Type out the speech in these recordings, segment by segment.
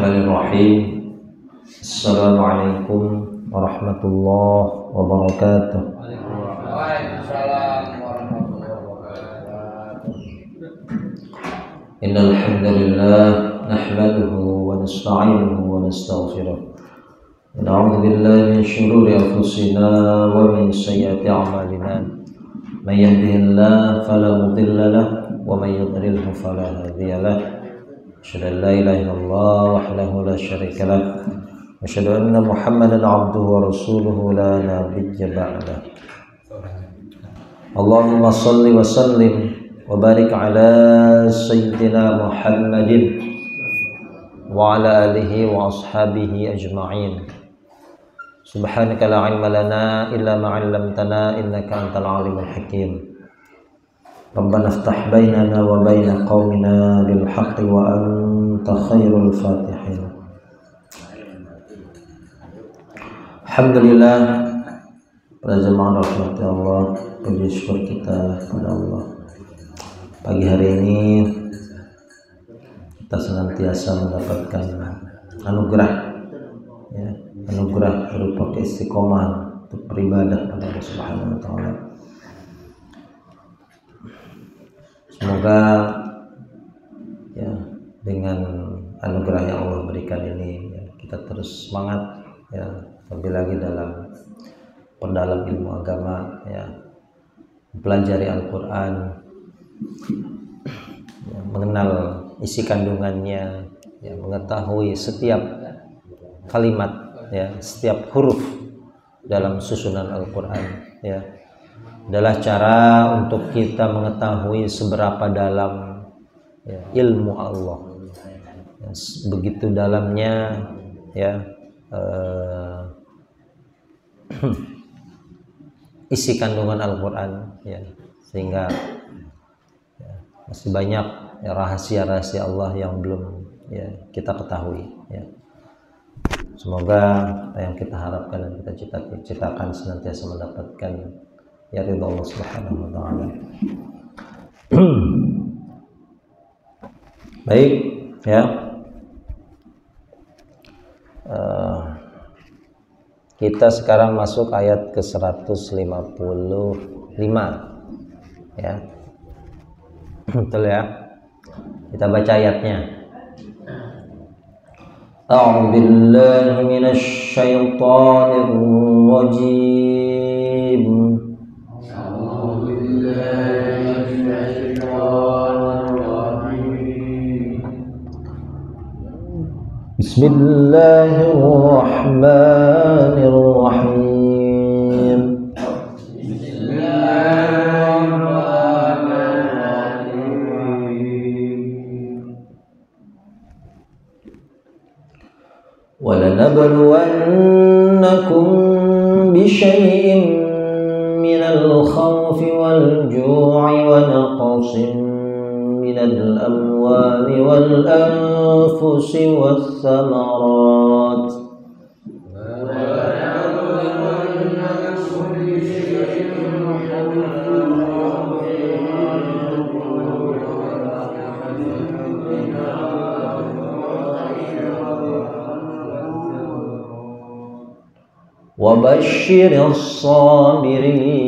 Bismillahirrahmanirrahim. Assalamualaikum warahmatullahi wabarakatuh. Waalaikumsalam warahmatullahi wabarakatuh. Innal hamdalillah nahmaduhu wa nasta'inuhu wa nastaghfiruh. Wa na'udzu billahi min shururi anfusina wa min sayyiati a'malina. May yahdihillahu fala mudilla lahu wa may yudlilhu fala hadiya lahu. Asyhadu an la ilaha illallah wahdahu la syarika lahu wa asyhadu anna Muhammadan 'abduhu wa rasuluhu la nabiyya ba'dahu. Allahumma shalli wa sallim wa barik ala sayyidina Muhammadin wa ala alihi wa ashabihi ajma'in. Subhanaka la 'ilma lana illa ma 'allamtana innaka antal 'alimul hakim. Rabbana iftah bainana wa baina qaumina bil haqqi wa anta khairul fatihin. Alhamdulillah, para jemaah rahmati Allah, puji syukur kita kepada Allah. Pagi hari ini kita senantiasa mendapatkan anugerah, ya, anugerah berupa keistiqomahan untuk beribadah pada Allah Subhanahu wa taala. Semoga ya dengan anugerah yang Allah berikan ini ya, kita terus semangat ya, lebih lagi dalam perdalam ilmu agama ya, mempelajari Al-Quran ya, mengenal isi kandungannya ya, mengetahui setiap kalimat ya, setiap huruf dalam susunan Al-Quran ya, adalah cara untuk kita mengetahui seberapa dalam ya, ilmu Allah ya, begitu dalamnya ya isi kandungan Al-Quran ya, sehingga ya, masih banyak ya, rahasia-rahasia Allah yang belum ya, kita ketahui ya. Semoga yang kita harapkan dan kita citakan senantiasa mendapatkan ya ridha Allah Subhanahu wa taala. Baik ya, kita sekarang masuk ayat ke 155 ya, betul ya, kita baca ayatnya. A'udzu billahi minasy syaithanir rajim. Bismillahirrahmanirrahim. وَلَنَبْلُوَنَّكُمْ بِشَيْءٍ مِّنَ الْخَوْفِ وَالْجُوعِ وَنَقْصٍ مِّنَ الْأَمْوَالِ وَالْأَنفُسِ وَالثَّمَرَاتِ وَبَشِّرِ الصَّابِرِينَ.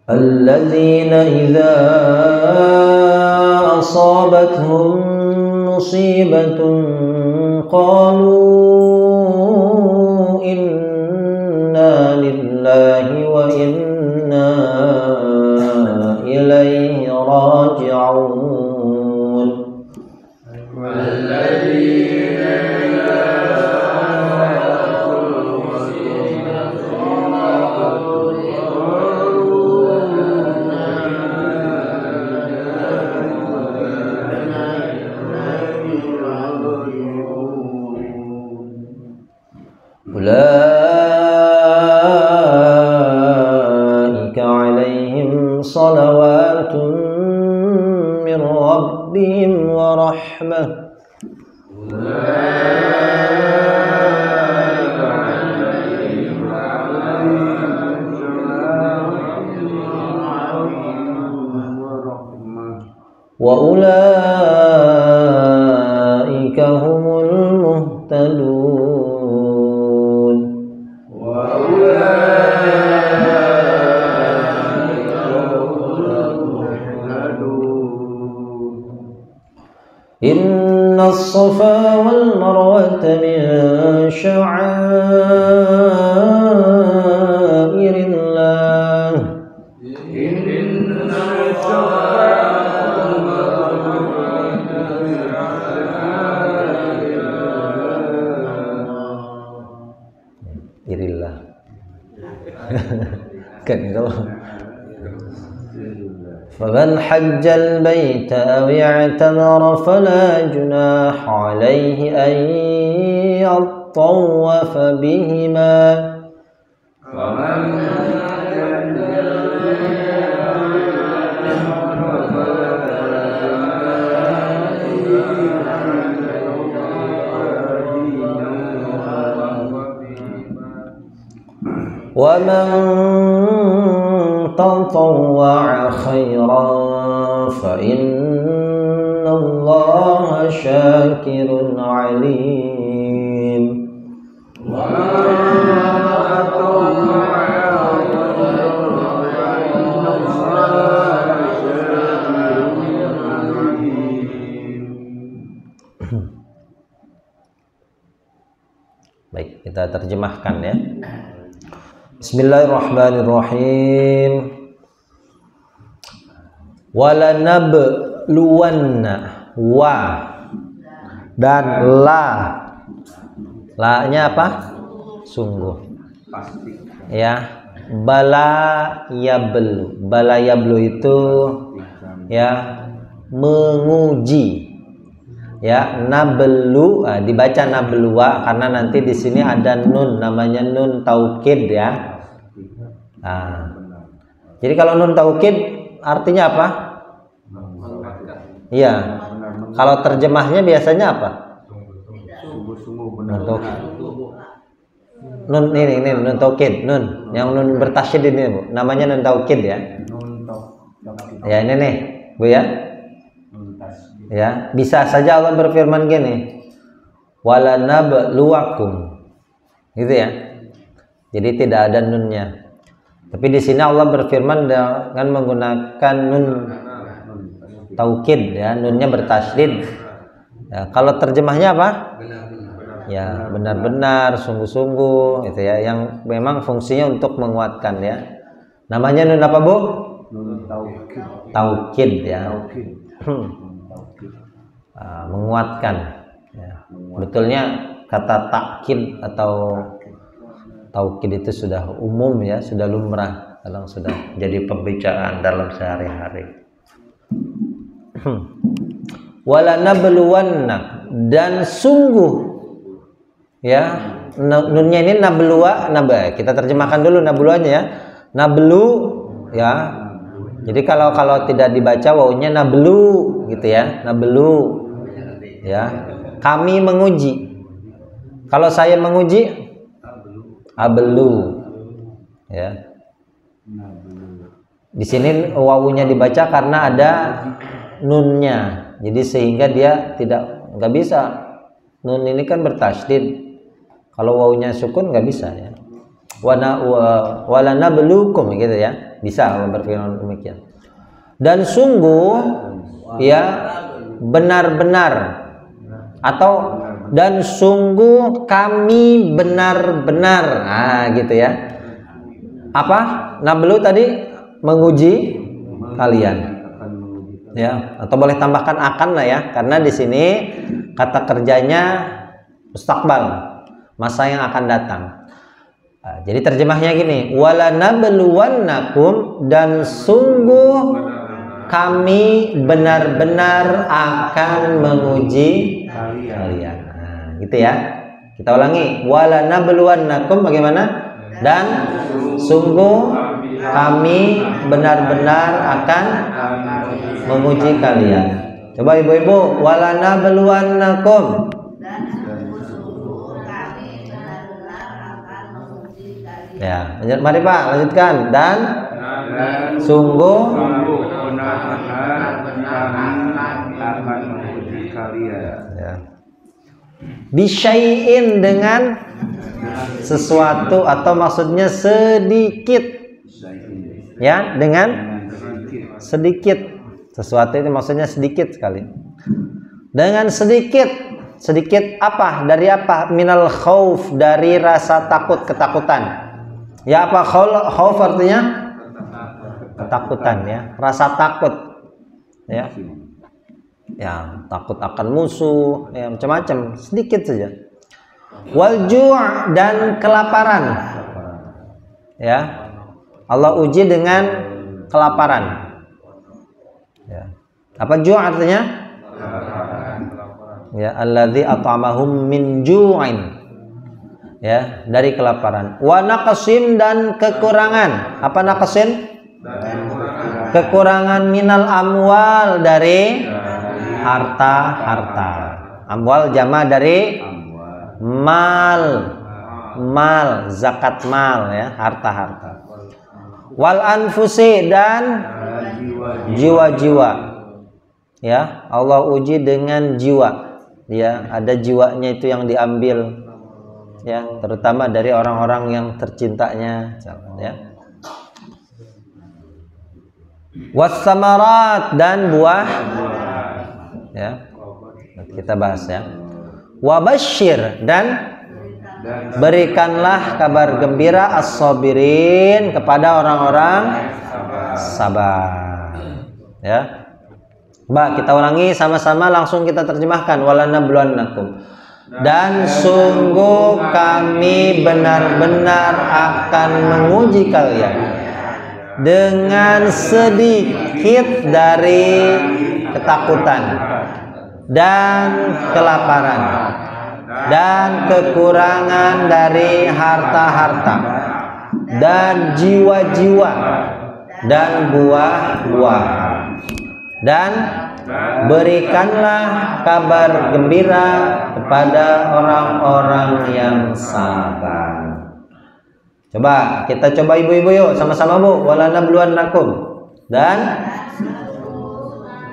الذين إذا أصابتهم مصيبة قالوا إنا لله وإنا إليه راجعون. والذين أولئك عليهم صلوات من ربهم ورحمة ulaika humul muhtadun. Inna as-safa wal marwata min sya'airillah. Irillah. Kan itu. فمن حج البيت أو اعتمر فلا جناح عليه أن يطوف بهما. ومن تطوع خيرا فإن الله شاكر عليم. Baik, kita terjemahkan ya. Bismillahirrahmanirrahim. Walanabluwanna, wa dan la-nya apa? Sungguh. Ya, bala yablu itu ya menguji. Ya, nablu dibaca nabluwa karena nanti di sini ada nun, namanya nun taukid ya. Jadi kalau nun taukid artinya apa? Iya. Kalau terjemahnya biasanya apa? Nun ini nun taukid, nun yang nun bertasydid ini Bu. Namanya nun taukid ya. Ya ini nih, Bu ya. Ya, bisa saja Allah berfirman gini, walanabluwakum, gitu ya. Jadi tidak ada nunnya. Tapi di sini Allah berfirman dengan menggunakan nun taukid, ya, nunnya bertasydid. Ya, kalau terjemahnya apa? Ya, benar-benar, sungguh-sungguh, gitu ya. Yang memang fungsinya untuk menguatkan ya. Namanya nun apa Bu? Nun taukid ya. Menguatkan ya. Betulnya kata takkid atau taukid itu sudah umum ya, sudah lumrah, kadang sudah jadi pembicaraan dalam sehari-hari. Walanabluwanna, dan sungguh ya, nunnya ini nabluwa, kita terjemahkan dulu nabluwanya ya. Nablu ya. Jadi kalau tidak dibaca wawunya nablu gitu ya, nablu ya. Kami menguji. Kalau saya menguji ablu ya. Di sini wawunya dibaca karena ada nunnya. Jadi sehingga dia nggak bisa. Nun ini kan bertasydid. Kalau wawunya sukun nggak bisa ya. Wala nabluukum gitu ya. Bisa Allah berfirman demikian. Dan sungguh ya benar-benar atau dan sungguh kami benar-benar, gitu ya. Apa? Nablu tadi menguji kalian. Ya, atau boleh tambahkan akan lah ya, karena di sini kata kerjanya mustaqbal, masa yang akan datang. Jadi terjemahnya gini, walanabluwannakum, dan sungguh kami benar-benar akan menguji kalian. Gitu ya. Kita ulangi, walanabluwannakum bagaimana? Dan sungguh kami benar-benar akan menguji kalian. Coba ibu-ibu, walanabluwannakum. Ya, mari Pak, lanjutkan. Dan sungguh Bisyai'in dengan sesuatu atau maksudnya sedikit. Ya, dengan sedikit. Sesuatu itu maksudnya sedikit sekali. Dengan sedikit. Sedikit apa? Dari apa? Minal khauf, dari rasa takut, ketakutan. Ya, apa khauf artinya? Ketakutan ya, rasa takut. Ya. Ya, takut akan musuh, ya macam-macam, sedikit saja. Wal ju' dan kelaparan. Ya. Allah uji dengan kelaparan. Ya. Apa ju' artinya? Ya, alladzi at'amahum min ju'in. Ya, dari kelaparan. Wa naqsim dan kekurangan. Apa naqsin? Kekurangan minal amwal, dari harta. Amwal jama dari mal, zakat mal ya, harta. Wal anfusi dan jiwa-jiwa. Ya, Allah uji dengan jiwa. Ya, ada jiwanya itu yang diambil. Ya, terutama dari orang-orang yang tercintanya, ya. Wassamarat dan buah. Ya, kita bahas ya. Wabasyir dan berikanlah kabar gembira as-sabirin kepada orang-orang sabar. Ya. Mbak, kita ulangi sama-sama, langsung kita terjemahkan. Walanabluwannakum. Dan sungguh kami benar-benar akan menguji kalian dengan sedikit dari ketakutan dan kelaparan dan kekurangan dari harta-harta dan jiwa-jiwa dan buah-buahan. Dan berikanlah kabar gembira kepada orang-orang yang sabar. Coba kita coba ibu-ibu yuk sama-sama Bu. Walanabluwannakum. Dan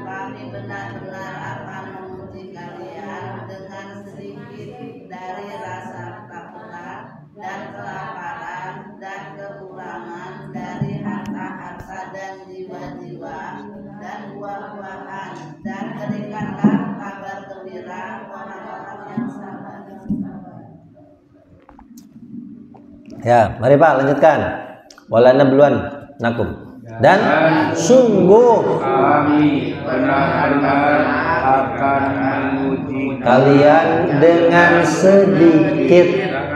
kami benar-benar akan menguji kalian dengan sedikit dari rasa ketakutan dan kelaparan dan kekurangan dari harta-harta dan jiwa-jiwa dan buah-buahan, dan berikanlah kabar gembira orang-orang yang sabar. ya, mari Pak lanjutkan. Walanabluwannakum. Dan sungguh kami benar-benar akan menguji kalian dengan sedikit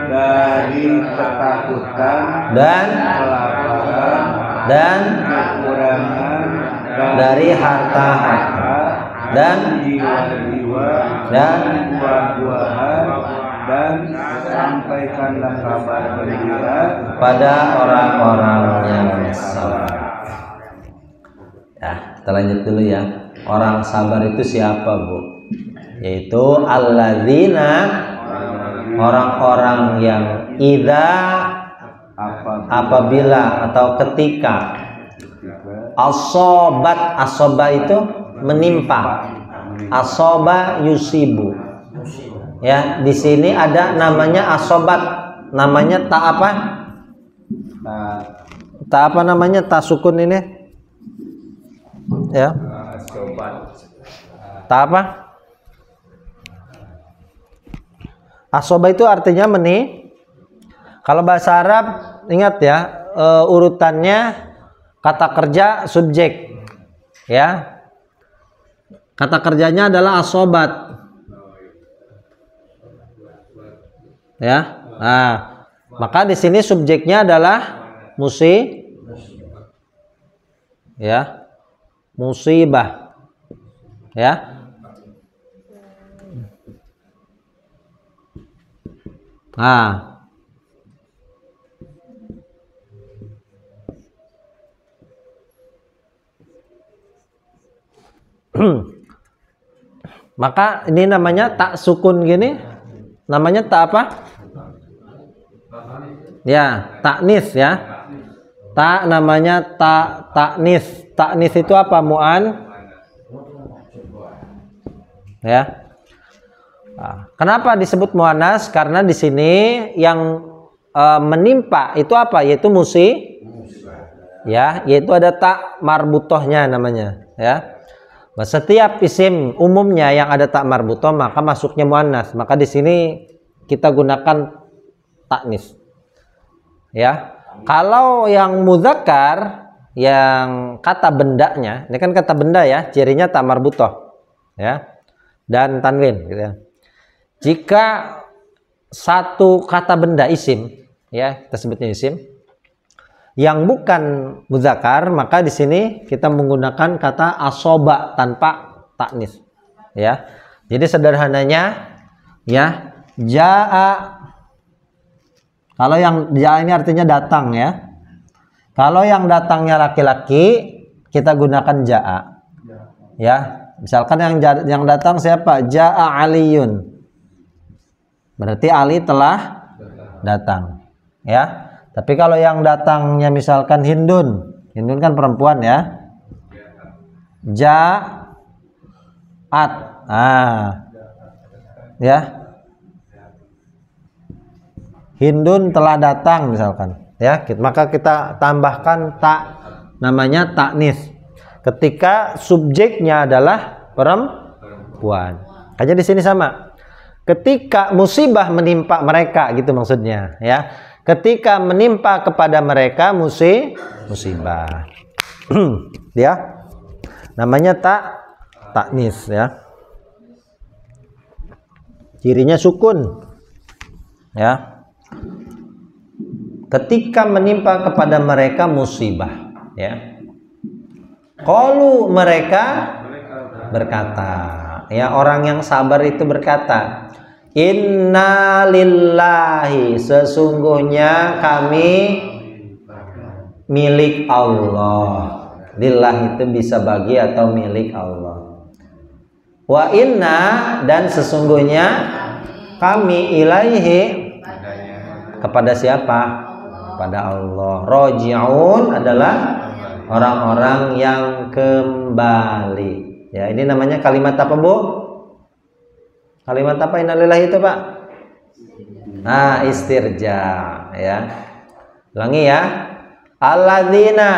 dari ketakutan dan kelaparan dan kekurangan dari harta-harta dan jiwa-jiwa dan buah-buahan, dan sampaikanlah kabar gembira pada orang-orang yang sabar. Ya, kita lanjut dulu ya. Orang sabar itu siapa, Bu? Yaitu alladzina, orang-orang yang idza, apabila atau ketika, asoba itu menimpa, asoba yusibu. Ya, di sini ada namanya asobat, namanya tak apa? Tak apa namanya, tak sukun ini? Ya. Tak apa? Asoba itu artinya kalau bahasa Arab ingat ya, urutannya kata kerja subjek. Ya. Kata kerjanya adalah asobat. Ya. Nah, maka di sini subjeknya adalah ya. Musibah. Ya. Nah, maka ini namanya tak sukun gini, namanya tak apa? Ya, taknis ya. Tak namanya taknis. Taknis itu apa, Mu'an? Ya. Nah, kenapa disebut muannas? Karena di sini yang menimpa itu apa? Yaitu ya, yaitu ada tak marbutohnya namanya, ya. Nah, setiap isim umumnya yang ada tak marbutoh maka masuknya muannas. Maka di sini kita gunakan taknis. Ya. Kalau yang muzakkar, yang kata bendanya, ini kan kata benda ya, cirinya tak marbutoh, ya, dan tanwin, gitu ya. Jika satu kata benda isim, ya, kita sebutnya isim, yang bukan muzakkar, maka di sini kita menggunakan kata asoba tanpa taknis, ya. Jadi sederhananya, ya, jaa. Kalau yang jaa ini artinya datang, ya. Kalau yang datangnya laki-laki, kita gunakan jaa, ya. Misalkan yang datang siapa? Jaa Aliyun. Berarti Ali telah datang, ya. Tapi kalau yang datangnya misalkan Hindun kan perempuan, ya. Ja'at, ya. Hindun telah datang misalkan, ya. Maka kita tambahkan tak, namanya taknis. Ketika subjeknya adalah perempuan. Hanya di sini sama. Ketika musibah menimpa mereka, gitu maksudnya, ya. Ketika menimpa kepada mereka musibah. Ya. Namanya taknis, ya. Cirinya sukun. Ya. Ketika menimpa kepada mereka musibah, ya. Qalu, mereka berkata, ya, orang yang sabar itu berkata, inna lillahi, sesungguhnya kami milik Allah. Lillah itu bisa bagi atau milik Allah. Wa inna, dan sesungguhnya kami ilaihi, kepada siapa? Kepada Allah. Roji'un adalah orang-orang yang kembali. Ya, ini namanya kalimat apa, Bu? Kalimat apa innalillahi itu, Pak? Nah, istirja, ya. Ulangi ya. Alladzina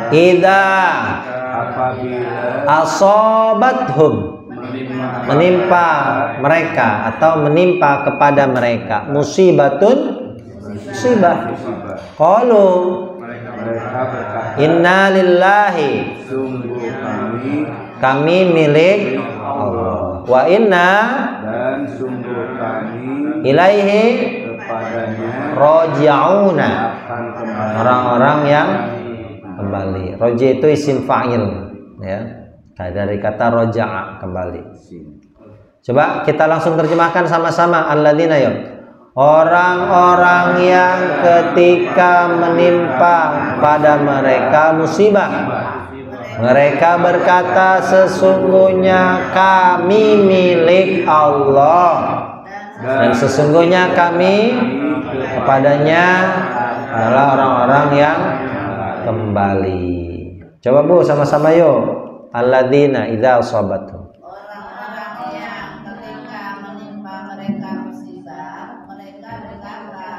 idza asobathum, menimpa mereka atau menimpa kepada mereka musibatun, musibah, qalu, mereka berkata, inna lillahi, sungguh kami milik Allah, wa inna, dan sungguh kami ilaihi, kepadanya roji'una, akan kembali. orang-orang yang kembali. Roji itu isim fa'il, ya, dari kata roja'a, kembali. Coba kita langsung terjemahkan sama-sama. Alladzina, ya, orang-orang yang ketika menimpa pada mereka musibah, mereka berkata, sesungguhnya kami milik Allah, dan sesungguhnya kami kepadanya adalah orang-orang yang kembali. Coba, Bu, sama-sama yuk. Alladzina idza asabathum, orang-orang yang ketika menimpa mereka musibah, mereka berkata,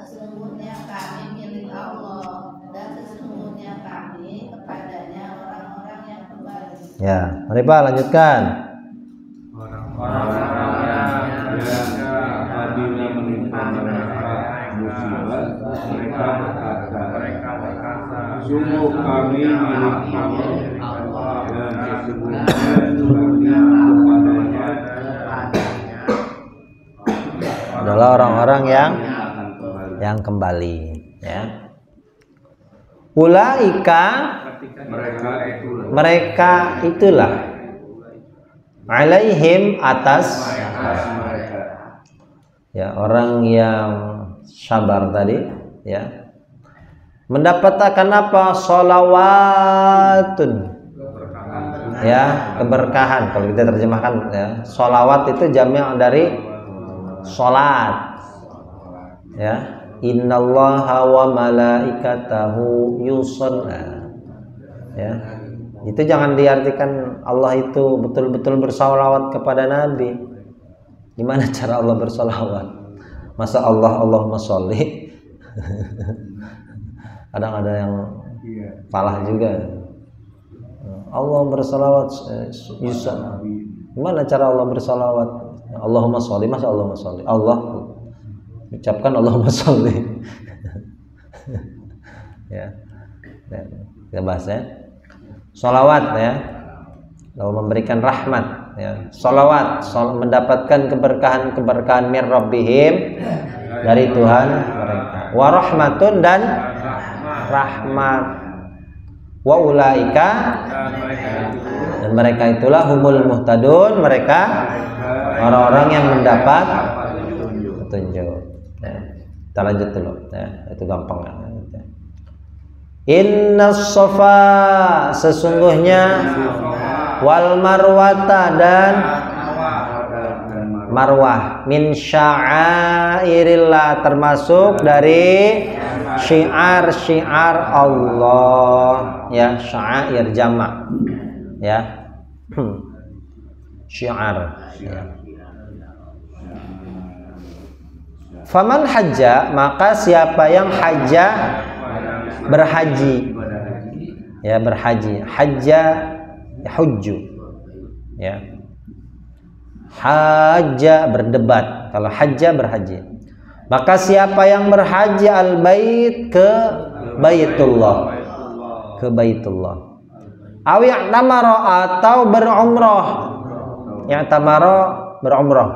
sesungguhnya kami milik Allah, dan sesungguhnya kami kepadanya orang-orang yang kembali. ya. Mari Pak lanjutkan. Orang-orang yang apabila menimpa mereka musibah, mereka berkata, sungguh kami milik Allah, dan sesungguhnya kami kepadanya Adalah orang-orang yang akan kembali. kembali, ya. Ulaika, mereka itulah, alaihim, atas, mereka ya, orang yang sabar tadi, ya, mendapatkan apa? Sholawatun, ya, keberkahan. Kalau kita terjemahkan, ya, sholawat itu jamnya dari sholat, ya. Innallaha wa malaikatahu yusholla, ya. Itu jangan diartikan Allah itu betul-betul bersalawat kepada Nabi. Gimana cara Allah bersalawat? Masa Allahumma sholli? Kadang ada yang salah juga. Allah bersalawat Yusuf. Gimana cara Allah bersalawat? Allahumma sholli, masa Allahumma sholli? Allah ucapkan Allahumma sholli. Ya. Kita bahas ya. Sholawat ya, lalu memberikan rahmat ya. Sholawat mendapatkan keberkahan mir Rabbihim, dari Tuhan mereka. Wa rahmatun, dan rahmat. Wa ulaika, dan mereka itulah humul muhtadun, mereka orang-orang yang mendapat petunjuk ya. Kita lanjut dulu ya, itu gampang ya. Innas safa, sesungguhnya, wal marwata, dan marwah, min sya'airillah, termasuk dari syiar-syiar Allah ya. Sya'air jamak ya. Syiar ya. Faman hajja, maka siapa yang hajja, berhaji ya, berhaji. Hajja hujju ya. Hajja berdebat, kalau hajja berhaji. Maka siapa yang berhaji al-bait, ke Baitullah, ke Baitullah. Aw ya'tamara, atau berumrah. Ya'tamara berumrah.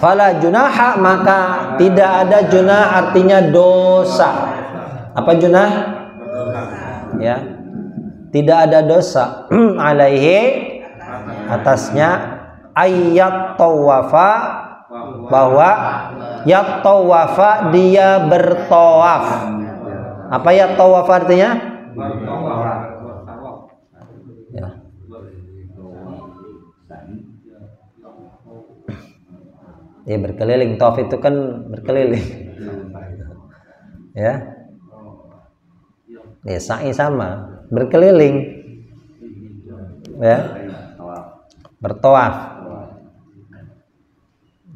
Fala junaha, maka tidak ada junah, artinya dosa. Apa junah? Ya, tidak ada dosa. Alaihi, atasnya, ayat tawafa, bahwa yat tawafa, dia bertawaf. Apa yat tawafa artinya? Ya. Ya, berkeliling. Tawaf itu kan berkeliling ya. Ya, sa'i sama, berkeliling ya, bertawaf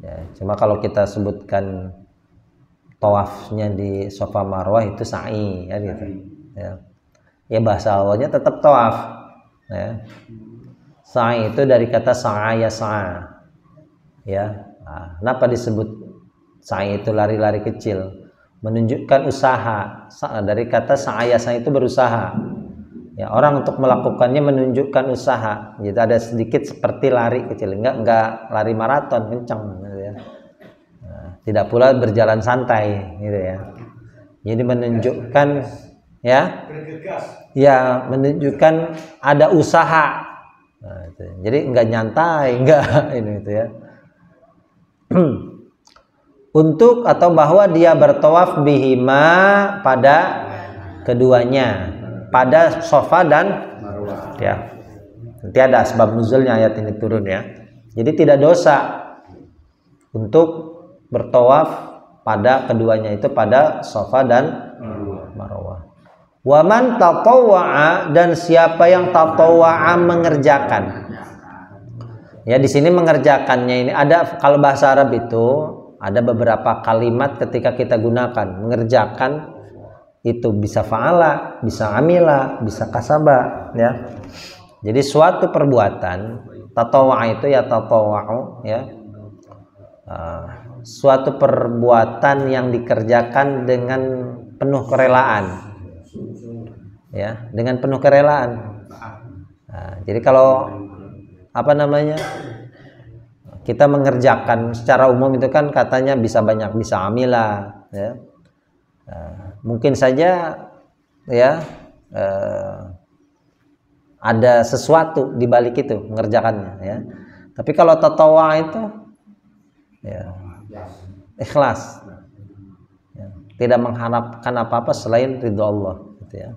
ya. Cuma kalau kita sebutkan tawafnya di Safa Marwah itu sa'i ya gitu ya. Ya, bahasa awalnya tetap tawaf ya. Sa'i itu dari kata sa'a ya sa'a ya. Nah, kenapa disebut sa'i itu lari-lari kecil? Menunjukkan usaha. Dari kata sa'ayasa itu berusaha ya, orang untuk melakukannya menunjukkan usaha. Jadi ada sedikit seperti lari kecil, enggak lari maraton kencang gitu ya. Nah, tidak pula berjalan santai gitu ya. Jadi menunjukkan ya, ya menunjukkan ada usaha. Nah, itu. Jadi enggak nyantai, enggak ini gitu ya. Untuk, atau bahwa dia bertawaf bihima, pada keduanya, pada Safa dan Marwah ya. Nanti ada sebab nuzulnya ayat ini turun ya. Jadi tidak dosa untuk bertawaf pada keduanya itu, pada Safa dan Marwah. Waman tatawwa'a, dan siapa yang tatawwa'a, mengerjakan. Ya, di sini mengerjakannya ini ada, kalau bahasa Arab itu ada beberapa kalimat ketika kita gunakan. Mengerjakan itu bisa fa'ala, bisa amila, bisa kasaba ya. Jadi suatu perbuatan, tatawwa' itu ya tatawwa'u ya. Suatu perbuatan yang dikerjakan dengan penuh kerelaan. Ya, dengan penuh kerelaan. Nah, jadi kalau apa namanya? Kita mengerjakan secara umum itu kan katanya bisa banyak, bisa amila ya. Mungkin saja ya ada sesuatu di balik itu mengerjakannya ya. Tapi kalau tatawwa itu ya ikhlas ya, tidak mengharapkan apa-apa selain ridho Allah gitu ya.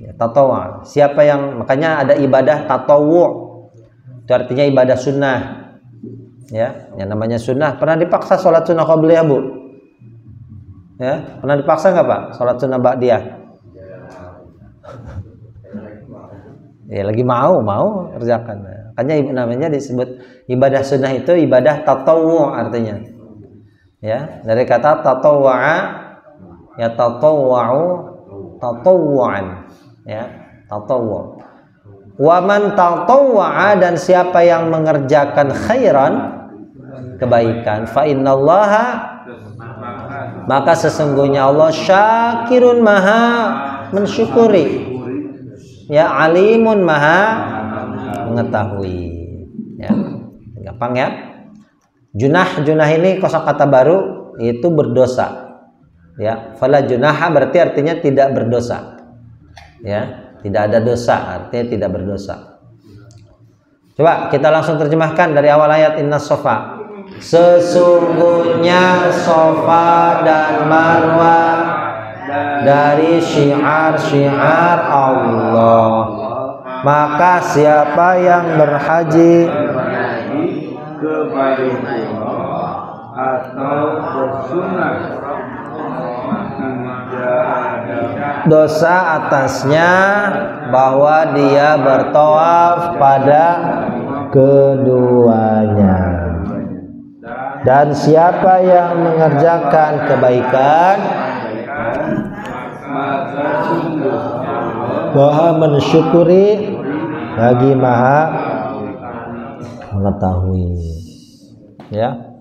Ya, tatawwa, siapa yang, makanya ada ibadah tatawwu, itu artinya ibadah sunnah ya. Yang namanya sunnah, pernah dipaksa sholat sunnah qabliyah Bu? Ya, pernah dipaksa nggak Pak sholat sunnah ba'diyah? Ya lagi mau kerjakan. Makanya namanya disebut ibadah sunnah itu ibadah tatawwu artinya. Ya, dari kata tatawwa'a ya tatawwa'u tatawwu'an. Ya, tatawwu'. Wa man tatawwa'a, dan siapa yang mengerjakan khairan kebaikan, fa innallaha, maka sesungguhnya Allah syakirun, maha mensyukuri, ya alimun, maha mengetahui. Ya, gampang ya. Junah ini kosakata baru, itu berdosa. Ya, fala junaha berarti artinya tidak berdosa. Ya, tidak ada dosa, artinya tidak berdosa. Coba kita langsung terjemahkan dari awal ayat inna sofa. Sesungguhnya Sofa dan Marwa dari syiar-syiar Allah. Maka siapa yang berhaji ke Baitullah atau bersunat, dosa atasnya bahwa dia bertawaf pada keduanya. Dan siapa yang mengerjakan kebaikan, maha mensyukuri lagi maha mengetahui. Ya,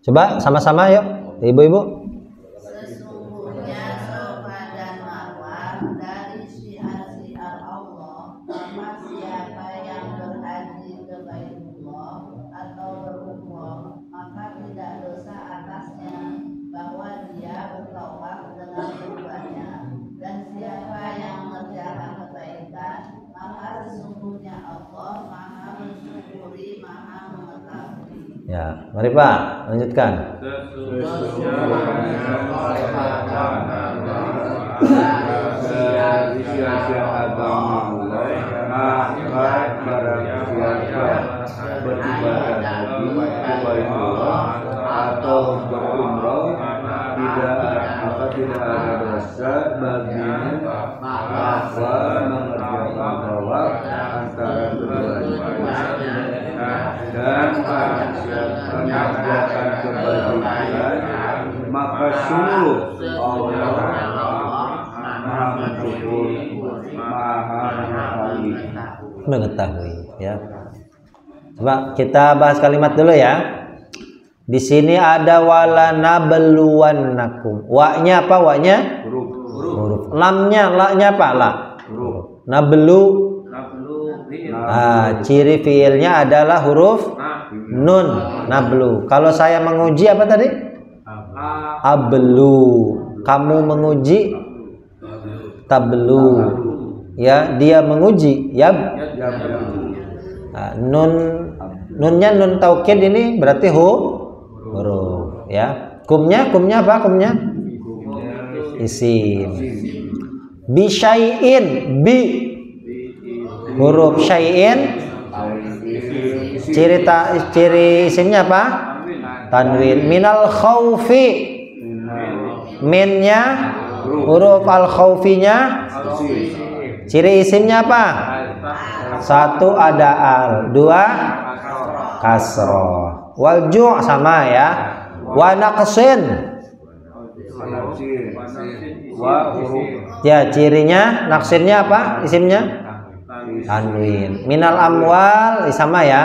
coba sama-sama yuk ibu-ibu. Sesungguhnya Sofa dan Marwa dari syiar-syiar Allah. Maka siapa yang berhaji ke Baitullah atau berumrah, maka tidak dosa atasnya bahwa dia bertawaf dengan keduanya. Dan siapa yang mengerjakan kebaikan, maka sesungguhnya Allah maha mensyukuri, maha mengetahui. Ya, mari Pak, lanjutkan. atau berumrah, tidak ada dosa baginya bahwa mengerjakan tawaf antara keduanya. Dan mengerjakan kebaikan, maka sungguh Allah maha mensyukuri, maha Mengetahui. Ya. Coba kita bahas kalimat dulu ya. Di sini ada wala nabluwannakum. Wa-nya apa? Wa-nya huruf. Lamnya, la-nya apa? La. Nablu. Ciri fiilnya adalah huruf nun, nablu. Kalau saya menguji apa tadi? Ablu. Kamu menguji tablu. Ya, dia menguji yab. Nunnya nun taukid ini berarti huruf ya. Kumnya apa? Kumnya isim. Bi syai'in, bi huruf syai'in. Ciri isimnya apa? Tanwin. Minal khaufi, minnya huruf al khaufinya. Ciri isimnya apa? Satu ada al, dua kasroh. Wal ju' sama ya. Wa naqsin. Ya, cirinya naqsinnya apa? Isimnya tanwin. Minal amwal sama ya.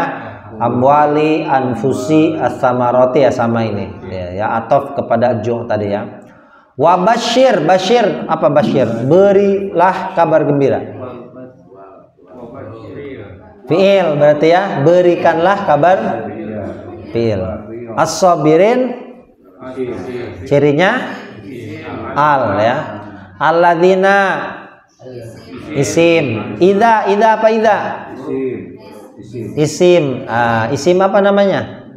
Amwali, anfusi, as-samarati ya sama ini. Ya atof kepada ju' tadi ya. Wa basyir, basyir apa basyir? Berilah kabar gembira. Fi'il berarti ya, berikanlah kabar fi'il. As-sabirin cirinya al ya. Alladzina isim. Idza apa idza? Isim. Isim apa namanya?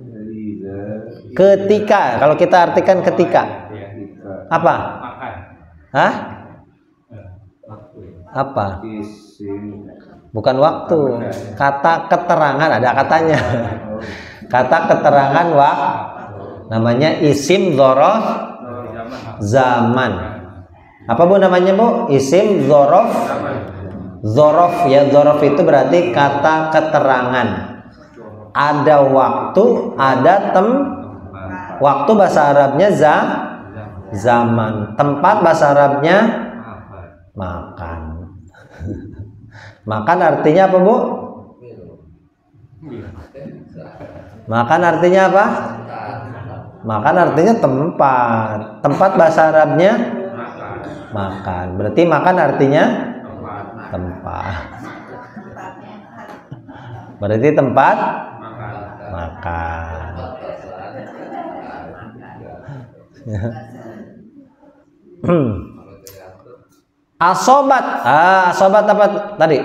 Ketika. Kalau kita artikan ketika. Apa? Hah? Apa? Bukan waktu. Kata keterangan, ada katanya. Kata keterangan namanya isim dzaraf zaman. Apa Bu namanya Bu? Isim dzaraf Dzaraf ya, dzaraf itu berarti kata keterangan. Ada waktu, ada waktu bahasa Arabnya zaman. Tempat bahasa Arabnya makan. Makan artinya apa, Bu? Makan artinya apa? Makan artinya tempat. Tempat bahasa Arabnya makan. Berarti makan artinya tempat. Berarti tempat makan. Asobat. Asobat apa tadi?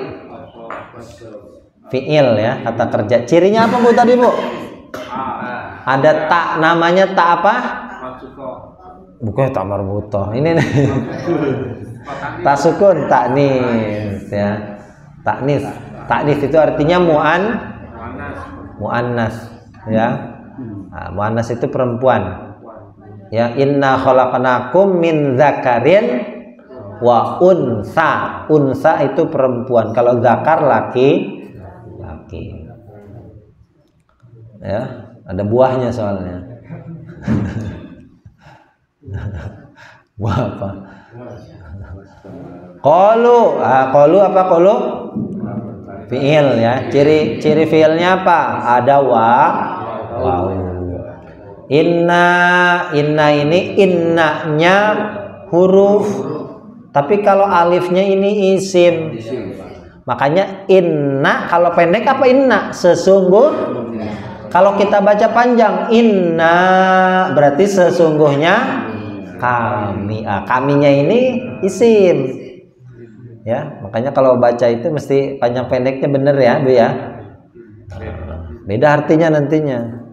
Fi'il ya, kata kerja. Cirinya apa, Bu, tadi, Bu? Ada tak, namanya tak apa? Bukan tak marbutoh. Ini nih. Tak sukun, taknis ya. Taknis. Taknis itu artinya muannas ya. Nah, muannas itu perempuan. Ya, inna khalaqnakum min dzakarin wa unsa. Unsa itu perempuan. Kalau zakar laki. Ya, ada buahnya soalnya. Buah apa? Qalu apa qalu? Fi'il ya. Ciri fi'ilnya apa? Ada waw. Inna ini innanya huruf. Tapi kalau alifnya ini isim. Makanya inna kalau pendek apa inna? Sesungguh. Kalau kita baca panjang inna berarti sesungguhnya kami. Kaminya ini isim. Ya, makanya kalau baca itu mesti panjang pendeknya bener ya, Bu ya. Beda artinya nantinya.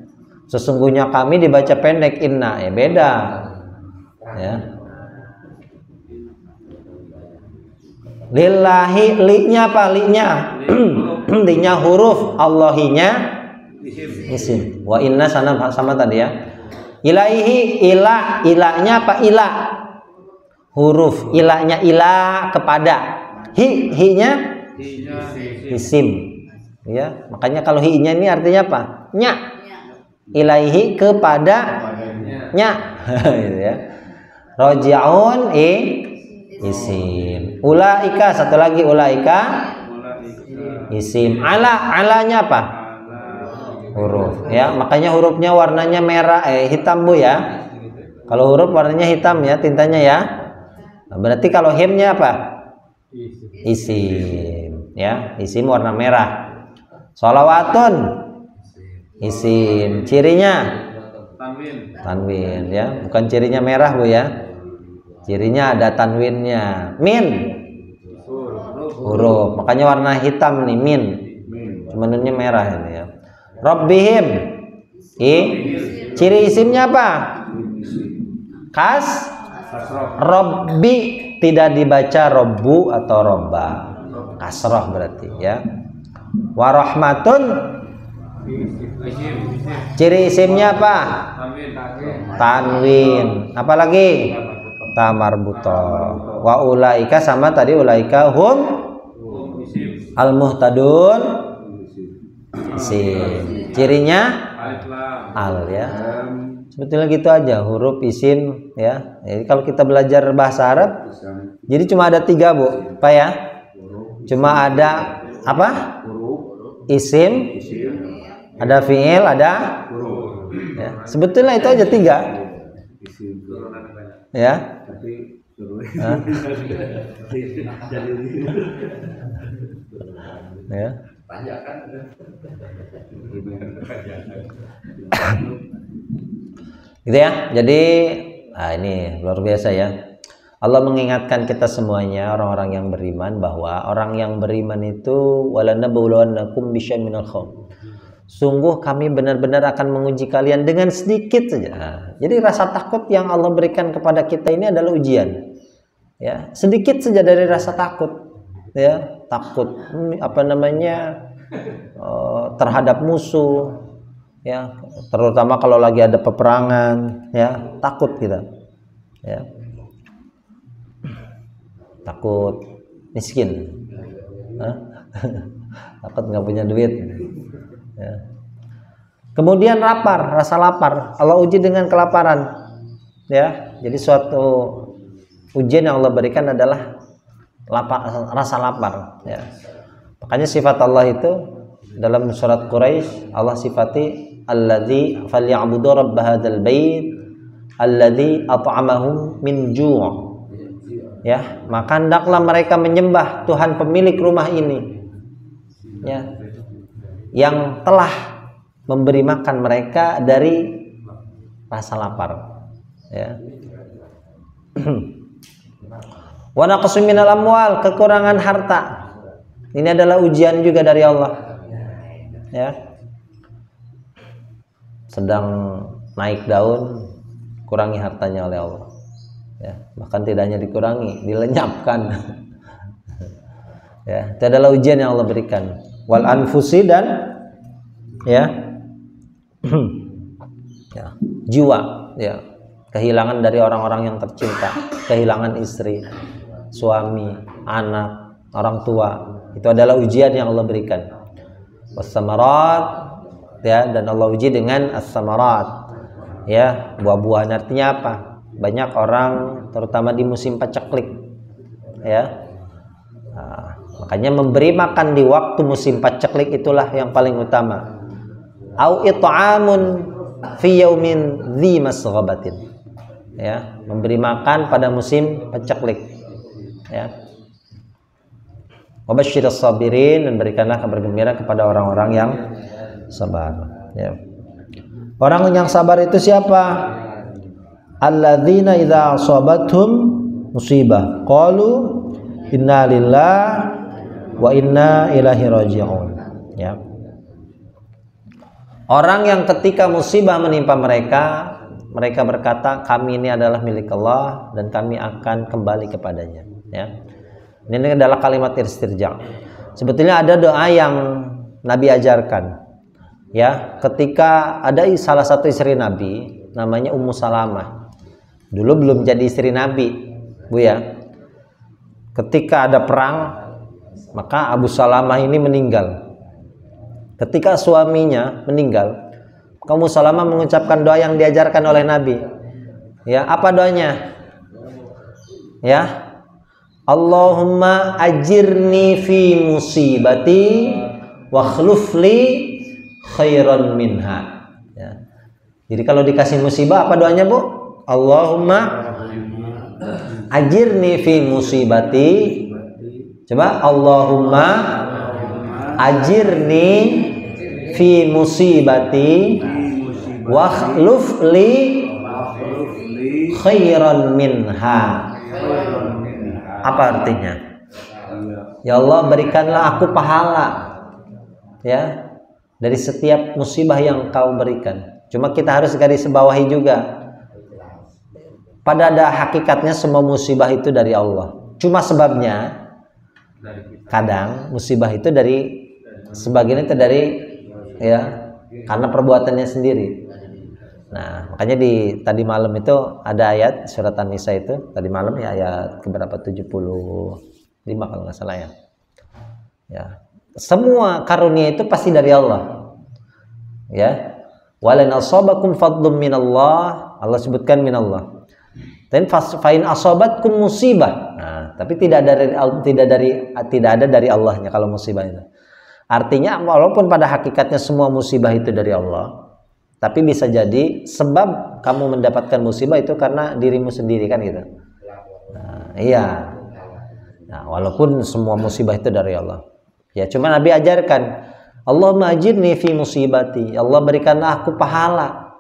Sesungguhnya kami dibaca pendek inna, ya beda. Ya. Lillahi, li-nya apa? Li-nya. Li-nya huruf, Allahinya isim. Wa inna sama tadi ya. Ilaihi, ilahnya apa? Ilah. Huruf, ilahnya ilah kepada. Hi-nya isim. Ya, makanya kalau hi-nya ini artinya apa? Nya. Ilaihi kepada nya. Gitu ya. Roji'un isim. Ulaika, satu lagi ulaika isim. Alanya apa? Huruf ya, makanya hurufnya warnanya merah hitam, Bu ya. Kalau huruf warnanya hitam ya, tintanya ya. Nah, berarti kalau himnya apa? Isim ya, isim warna merah. Sholawatun isim. Cirinya tanwin ya, bukan cirinya merah, Bu ya. Cirinya ada tanwinnya. Min huruf, makanya warna hitam nih, min. Cuma nunnya merah ini ya. Rabbihim ciri isimnya apa? Robbi, tidak dibaca robbu atau robba, kasroh berarti ya. Warahmatun ciri isimnya apa? Tanwin. Apalagi? Tamarbuto. Wa ulaika sama tadi, ulaika hum al-muhtadun isim. Cirinya al ya. Sebetulnya gitu aja, huruf isim ya. Jadi kalau kita belajar bahasa Arab, jadi cuma ada 3, Bu, Pak ya. Cuma ada apa? Isim, ada fiil, ada ya. Sebetulnya itu aja 3 ya. Ya. Gitu ya. Jadi ini luar biasa ya. Allah mengingatkan kita semuanya, orang-orang yang beriman, bahwa orang yang beriman itu walanabluwannakum bisyai'in minal khauf. Sungguh kami benar-benar akan menguji kalian dengan sedikit saja. Jadi rasa takut yang Allah berikan kepada kita ini adalah ujian. Ya, sedikit saja dari rasa takut. Ya, takut terhadap musuh. Ya, terutama kalau lagi ada peperangan, ya, takut kita. Ya. Takut miskin. Hah? Takut nggak punya duit. Ya. Kemudian lapar, rasa lapar. Allah uji dengan kelaparan. Ya, jadi suatu ujian yang Allah berikan adalah lapar, rasa lapar. Ya. Makanya sifat Allah itu dalam surat Quraisy Allah sifati alladzi falya'budu rabb hadzal bait alladzi at'amahum min ju'. Ya, maka hendaklah mereka menyembah Tuhan pemilik rumah ini. Ya. Yang telah memberi makan mereka dari rasa lapar. Ya. Wa naqsu minal amwal, kekurangan harta. Ini adalah ujian juga dari Allah. Ya. Sedang naik daun, kurangi hartanya oleh Allah. Ya, bahkan tidak hanya dikurangi, dilenyapkan. Ya, itu adalah ujian yang Allah berikan. Wal anfusi dan ya, ya jiwa, ya kehilangan dari orang-orang yang tercinta, kehilangan istri, suami, anak, orang tua, itu adalah ujian yang Allah berikan. Wassamarat, ya, dan Allah uji dengan as-samarat, ya, buah-buahan. Artinya apa? Banyak orang terutama di musim paceklik, ya. Nah, makanya memberi makan di waktu musim paceklik itulah yang paling utama. Au it'amun fi yaumin dzi masghabatin. Ya, memberi makan pada musim paceklik. Ya. Wabashshiris sabirin, dan berikanlah kabar gembira kepada orang-orang yang sabar. Ya. Orang yang sabar itu siapa? Alladzina idza asabathum musibah qalu inna lillahi wa inna ilaihi raji'un. Ya. Orang yang ketika musibah menimpa mereka, mereka berkata, kami ini adalah milik Allah dan kami akan kembali kepadanya. Ya. Ini adalah kalimat istirja. Sebetulnya ada doa yang Nabi ajarkan. Ya, ketika ada salah satu istri Nabi namanya Ummu Salamah. Dulu belum jadi istri Nabi, Bu ya. Ketika ada perang, maka Abu Salamah ini meninggal. Ketika suaminya meninggal, Ummu Salamah mengucapkan doa yang diajarkan oleh Nabi. Ya, apa doanya? Ya. Allahumma ajirni fi musibati wa khluf li khairan minha. Ya. Jadi kalau dikasih musibah apa doanya, Bu? Allahumma ajirni fi musibati. Coba Allahumma ajirni fi musibati wa khluf li khairan minha. Apa artinya? Ya Allah, berikanlah aku pahala, ya, dari setiap musibah yang Kau berikan. Cuma kita harus garis bawahi juga, pada hakikatnya semua musibah itu dari Allah. Cuma sebabnya kadang musibah itu dari sebagian itu dari, ya, karena perbuatannya sendiri. Nah, makanya di tadi malam itu ada ayat surat An-Nisa itu tadi malam, ya, ayat keberapa, 75 kalau nggak salah, ya. Ya, semua karunia itu pasti dari Allah. Ya, walan asabakum fadlun minallah, Allah sebutkan minallah. Dan fa'in asabatkum musibah. Nah, tapi tidak ada dari Allahnya kalau musibah itu. Artinya walaupun pada hakikatnya semua musibah itu dari Allah, tapi bisa jadi sebab kamu mendapatkan musibah itu karena dirimu sendiri, kan gitu. Nah, iya. Nah, walaupun semua musibah itu dari Allah. Ya, cuma Nabi ajarkan, Allahumma ajirni fi musibati. Allah berikanlah aku pahala,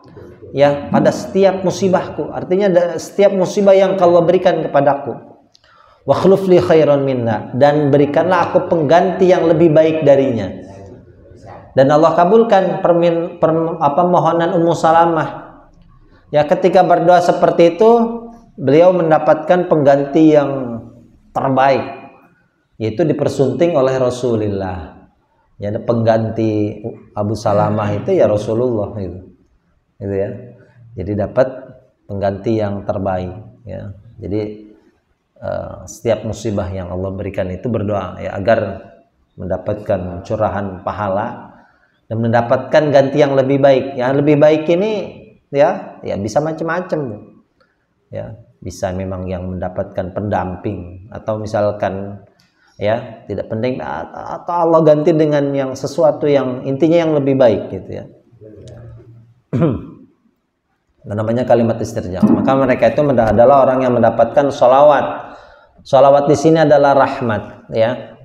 ya, pada setiap musibahku. Artinya setiap musibah yang Allah berikan kepadaku. Wa khluf li khairan minna, dan berikanlah aku pengganti yang lebih baik darinya. Dan Allah kabulkan permohonan Ummu Salamah. Ya, ketika berdoa seperti itu, beliau mendapatkan pengganti yang terbaik, yaitu dipersunting oleh Rasulullah. Ya, ada pengganti Abu Salamah itu ya Rasulullah gitu. Gitu ya. Jadi dapat pengganti yang terbaik, ya. Jadi setiap musibah yang Allah berikan itu berdoa, ya, agar mendapatkan curahan pahala dan mendapatkan ganti yang lebih baik. Yang lebih baik ini ya bisa macam-macam. Ya, bisa memang yang mendapatkan pendamping atau misalkan ya tidak penting atau Allah ganti dengan yang sesuatu yang intinya yang lebih baik gitu ya. Namanya kalimat istirja. Maka mereka itu adalah orang yang mendapatkan sholawat. Sholawat di sini adalah rahmat ya.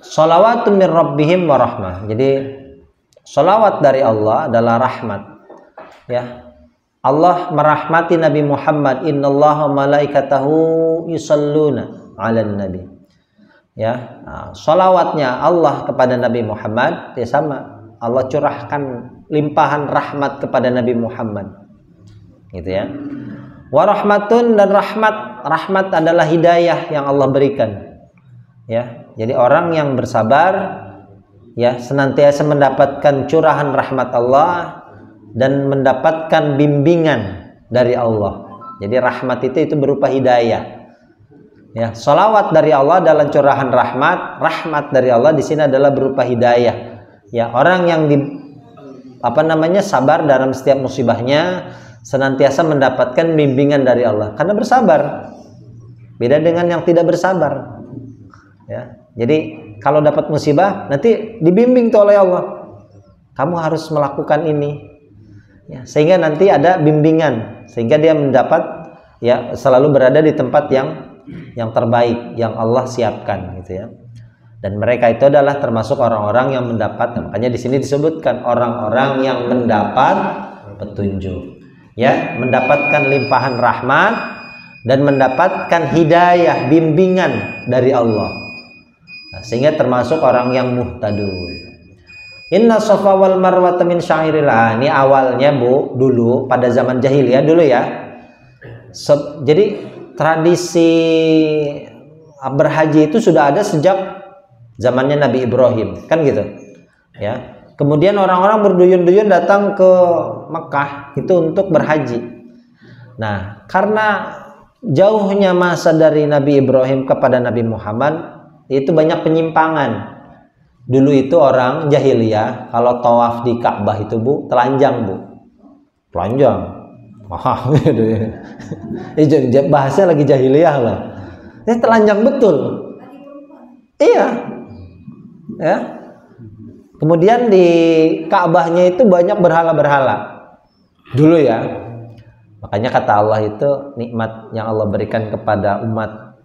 Sholawatun min rabbihim wa rahmah. Jadi sholawat dari Allah adalah rahmat ya. Allah merahmati Nabi Muhammad, innallaha malaikatahu yusalluna 'alan nabi. Ya, sholawatnya Allah kepada Nabi Muhammad ya sama. Allah curahkan limpahan rahmat kepada Nabi Muhammad. Gitu ya. Wa rahmatun, dan rahmat adalah hidayah yang Allah berikan. Ya, jadi orang yang bersabar ya senantiasa mendapatkan curahan rahmat Allah dan mendapatkan bimbingan dari Allah. Jadi rahmat itu berupa hidayah. Ya, sholawat dari Allah adalah curahan rahmat dari Allah di sini adalah berupa hidayah. Ya, orang yang sabar dalam setiap musibahnya senantiasa mendapatkan bimbingan dari Allah karena bersabar. Beda dengan yang tidak bersabar. Ya, jadi kalau dapat musibah nanti dibimbing tuh oleh Allah. Kamu harus melakukan ini. Ya, sehingga nanti ada bimbingan sehingga dia mendapat ya selalu berada di tempat yang terbaik yang Allah siapkan gitu ya. Dan mereka itu adalah termasuk orang-orang yang mendapat, makanya di sini disebutkan orang-orang yang mendapat petunjuk. Ya, mendapatkan limpahan rahmat dan mendapatkan hidayah bimbingan dari Allah. Nah, sehingga termasuk orang yang muhtadun. Inna Safa wal Marwa min syairillah. Ini awalnya dulu pada zaman jahiliyah dulu ya. Jadi tradisi berhaji itu sudah ada sejak zamannya Nabi Ibrahim, kan gitu. Ya. Kemudian orang-orang berduyun-duyun datang ke Mekah itu untuk berhaji. Nah, karena jauhnya masa dari Nabi Ibrahim kepada Nabi Muhammad, itu banyak penyimpangan. Dulu itu orang jahiliyah kalau tawaf di Ka'bah itu telanjang telanjang. Wah, gitu ya. Bahasanya lagi jahiliyah lah. Ini telanjang betul. Iya. Ya. Kemudian di Ka'bahnya itu banyak berhala-berhala. Dulu ya. Makanya kata Allah itu nikmat yang Allah berikan kepada umat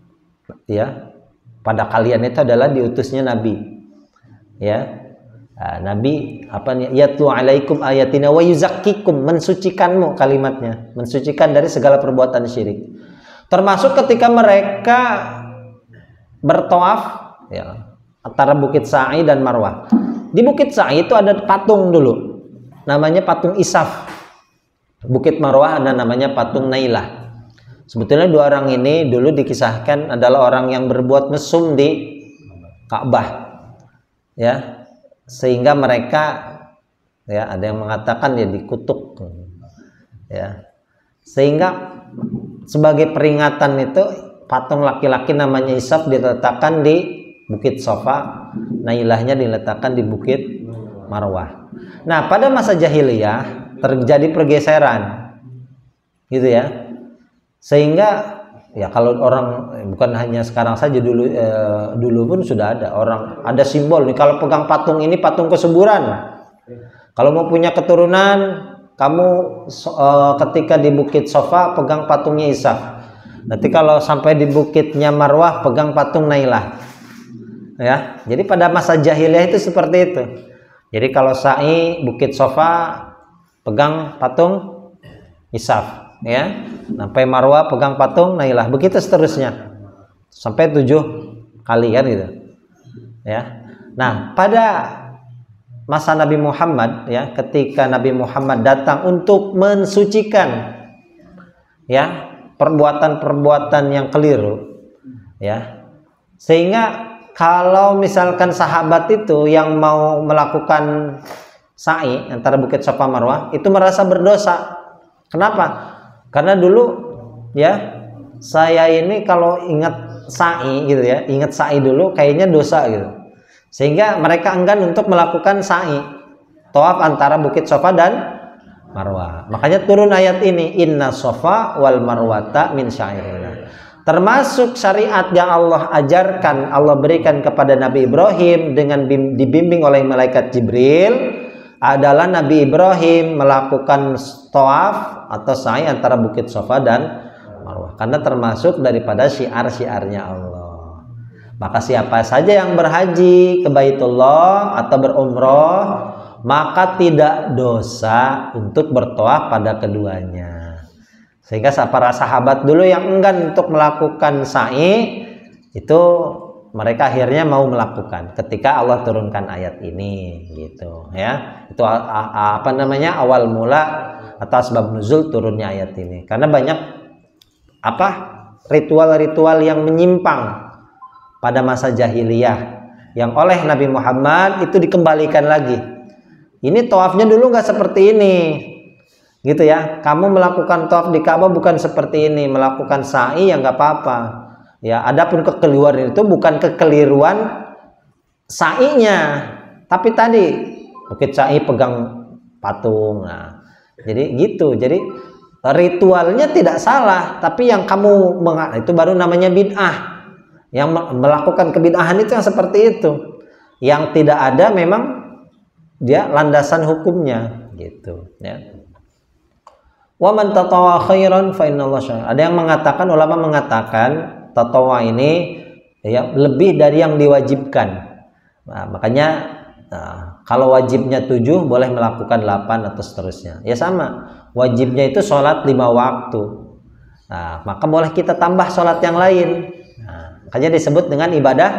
ya. Pada kalian itu adalah diutusnya Nabi. Ya. Nabi yatlu alaikum ayatina wa yuzakkikum, mensucikanmu, kalimatnya mensucikan dari segala perbuatan syirik, termasuk ketika mereka bertawaf ya antara Bukit Sa'i dan Marwah. Di Bukit Sa'i itu ada patung dulu namanya patung Isaf, Bukit Marwah ada namanya patung Nailah. Sebetulnya dua orang ini dulu dikisahkan adalah orang yang berbuat mesum di Ka'bah ya, sehingga mereka ya ada yang mengatakan ya dikutuk ya, sehingga sebagai peringatan itu patung laki-laki namanya Isaf diletakkan di Bukit Safa, Nailahnya diletakkan di Bukit Marwah. Nah, pada masa jahiliyah terjadi pergeseran gitu ya, sehingga ya kalau orang bukan hanya sekarang saja, dulu pun sudah ada orang, ada simbol nih kalau pegang patung ini patung kesuburan. Kalau mau punya keturunan kamu ketika di Bukit Safa pegang patungnya Isaf. Nanti kalau sampai di Bukitnya Marwah pegang patung Nailah. Ya, jadi pada masa jahiliyah itu seperti itu. Jadi kalau sa'i Bukit Safa pegang patung Isaf ya. Sampai Marwah pegang patung Nailah, begitu seterusnya sampai 7 kali kan gitu ya. Nah, pada masa Nabi Muhammad ya, ketika Nabi Muhammad datang untuk mensucikan ya perbuatan-perbuatan yang keliru ya, sehingga kalau misalkan sahabat itu yang mau melakukan sa'i antara Bukit Safa Marwah itu merasa berdosa. Kenapa? Karena dulu ya saya ini kalau ingat sa'i gitu ya, ingat sa'i dulu kayaknya dosa gitu. Sehingga mereka enggan untuk melakukan sa'i, tawaf antara Bukit Safa dan Marwah. Makanya turun ayat ini, Inna Safa wal Marwata min syairillah. Termasuk syariat yang Allah ajarkan, Allah berikan kepada Nabi Ibrahim dengan dibimbing oleh malaikat Jibril adalah Nabi Ibrahim melakukan tawaf atau sa'i antara Bukit Safa dan Marwah. Karena termasuk daripada syiar-syiarnya Allah. Maka siapa saja yang berhaji ke Baitullah atau berumroh, maka tidak dosa untuk bertawaf pada keduanya. Sehingga para sahabat dulu yang enggan untuk melakukan sa'i, itu mereka akhirnya mau melakukan ketika Allah turunkan ayat ini, gitu ya. Itu apa namanya, awal mula atau sebab nuzul turunnya ayat ini. Karena banyak ritual-ritual yang menyimpang pada masa jahiliyah yang oleh Nabi Muhammad itu dikembalikan lagi. Ini tawafnya dulu nggak seperti ini, gitu ya. Kamu melakukan tawaf di Ka'bah bukan seperti ini, melakukan sa'i ya nggak apa-apa. Ya, adapun kekeliruan itu bukan kekeliruan sa'inya, tapi tadi Bukit Sa'i pegang patung. Nah, jadi gitu. Jadi ritualnya tidak salah, tapi yang kamu itu baru namanya bid'ah. Yang melakukan kebid'ahan itu yang seperti itu, yang tidak ada memang dia landasan hukumnya, gitu ya. Wa man tatawwa khairan fa innallaha syakir. Ada yang mengatakan, ulama mengatakan tatawwa ini ya lebih dari yang diwajibkan. Nah, makanya kalau wajibnya 7 boleh melakukan 8 atau seterusnya. Ya sama, wajibnya itu sholat 5 waktu. Nah, maka boleh kita tambah sholat yang lain. Makanya disebut dengan ibadah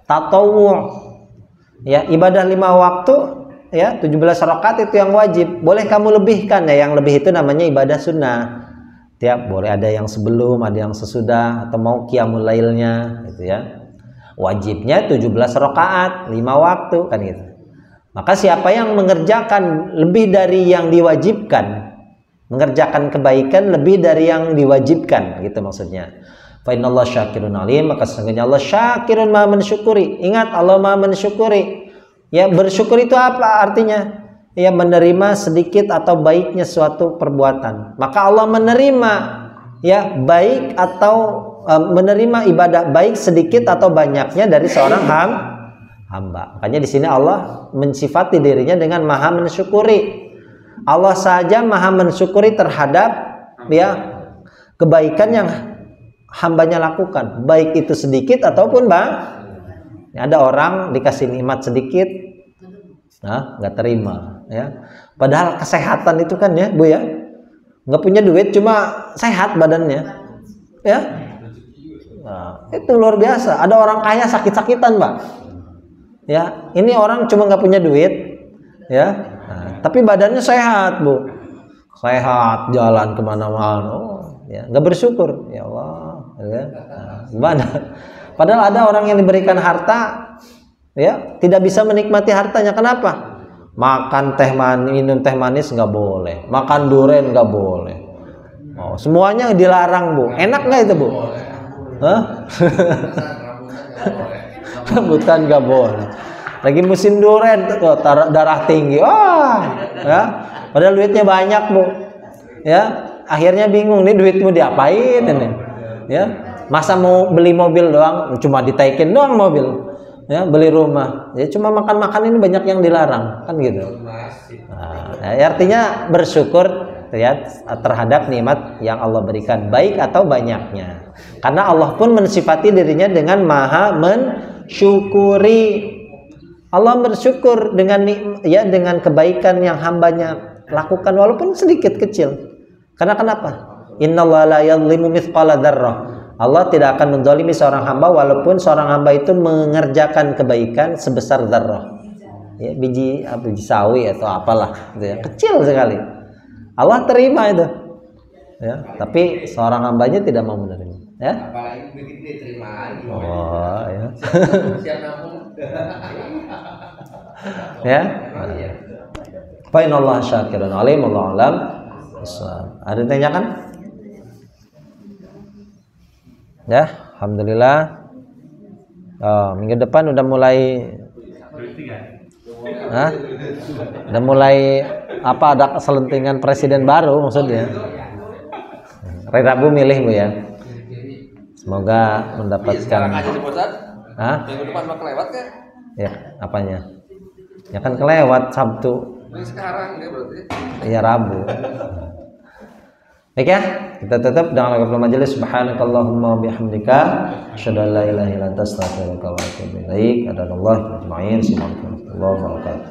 tatawwu. Ya, ibadah 5 waktu ya 17 rakaat itu yang wajib. Boleh kamu lebihkan ya, yang lebih itu namanya ibadah sunnah. Tiap boleh ada yang sebelum, ada yang sesudah, atau mau qiyamul lailnya gitu ya. Wajibnya 17 rakaat, 5 waktu kan gitu. Maka siapa yang mengerjakan lebih dari yang diwajibkan, mengerjakan kebaikan lebih dari yang diwajibkan, gitu maksudnya. Fa innallaha syakirun alim, maka sesungguhnya Allah syakirun maha mensyukuri. Ingat, Allah maha mensyukuri. Ya, bersyukur itu apa artinya? Ya, menerima sedikit atau baiknya suatu perbuatan. Maka Allah menerima ya baik atau menerima ibadah baik sedikit atau banyaknya dari seorang hamba. Makanya di sini Allah mensifati dirinya dengan maha mensyukuri. Allah saja maha mensyukuri terhadap ya kebaikan yang hambanya lakukan, baik itu sedikit ataupun ada orang dikasih nikmat sedikit, nggak terima, ya. Padahal kesehatan itu kan ya, Bu ya, nggak punya duit cuma sehat badannya, ya. Nah, itu luar biasa. Ada orang kaya sakit-sakitan, Mbak. Ya, ini orang cuma nggak punya duit, ya, tapi badannya sehat, Bu, sehat, jalan kemana-mana, ya, nggak bersyukur, ya Allah. Ya, gimana? Padahal ada orang yang diberikan harta, ya, tidak bisa menikmati hartanya. Kenapa? Makan teh manis, minum teh manis nggak boleh, makan durian nggak boleh. Oh, semuanya dilarang, Bu. Enak nggak itu, Bu? Hah? Rambutan nggak boleh. Lagi musim durian, tuh darah tinggi. Ya. Padahal duitnya banyak, Bu. Ya, akhirnya bingung nih duitmu diapain ini? Ya, masa mau beli mobil doang, cuma ditaikin doang mobil, ya, beli rumah, ya cuma makan-makan ini banyak yang dilarang, kan gitu. Nah, artinya bersyukur ya terhadap nikmat yang Allah berikan, baik atau banyaknya. Karena Allah pun mensifati dirinya dengan maha mensyukuri. Allah bersyukur dengan kebaikan yang hambanya lakukan walaupun sedikit kecil. Karena kenapa? Innallaha la yadhlimu mithqala dzarrah. Allah tidak akan menzalimi seorang hamba walaupun seorang hamba itu mengerjakan kebaikan sebesar dzarrah. Ya, biji sawi atau apalah gitu ya. Kecil sekali. Allah terima itu. Ya, tapi seorang hambanya tidak mau menerima, ya. Apalagi begitu diterima lagi. Oh, ya. Siap nampung. Ya. Fa innallaha syakirun alim, wallahu alam. Ada yang tanyakan? Ya. Alhamdulillah. Minggu depan udah mulai udah mulai apa, ada keselentingan presiden baru maksudnya. Hari Rabu milih Bu ya. Semoga mendapatkan. Sekarang aja sih Ustaz. Minggu depan mau kelewat kan? Ya, apanya? Ya kan kelewat Sabtu. Ini sekarang ya berarti. Iya Rabu. Baik ya, kita tutup dengan lafaz majelis. Subhanakallahumma wa bihamdika asyhadu an la ilaha illa anta astaghfiruka wa atubu ilaik. Adallahi ajma'in. Assalamualaikum warahmatullahi wabarakatuh.